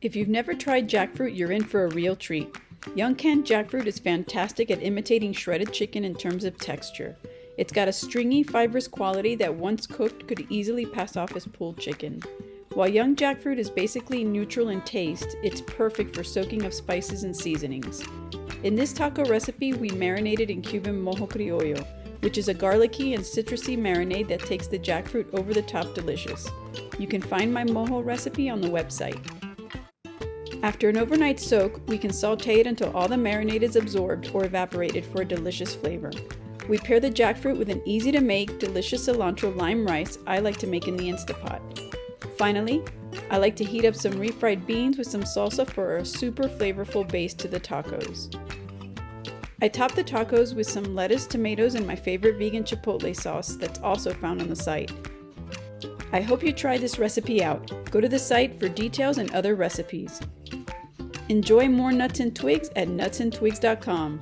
If you've never tried jackfruit, you're in for a real treat. Young canned jackfruit is fantastic at imitating shredded chicken in terms of texture. It's got a stringy, fibrous quality that once cooked could easily pass off as pulled chicken. While young jackfruit is basically neutral in taste, it's perfect for soaking of spices and seasonings. In this taco recipe, we marinated in Cuban mojo criollo, which is a garlicky and citrusy marinade that takes the jackfruit over the top delicious. You can find my mojo recipe on the website. After an overnight soak, we can saute it until all the marinade is absorbed or evaporated for a delicious flavor. We pair the jackfruit with an easy-to-make, delicious cilantro lime rice I like to make in the Instapot. Finally, I like to heat up some refried beans with some salsa for a super flavorful base to the tacos. I top the tacos with some lettuce, tomatoes, and my favorite vegan chipotle sauce that's also found on the site. I hope you try this recipe out. Go to the site for details and other recipes. Enjoy more nuts and twigs at nutsandtwigs.com.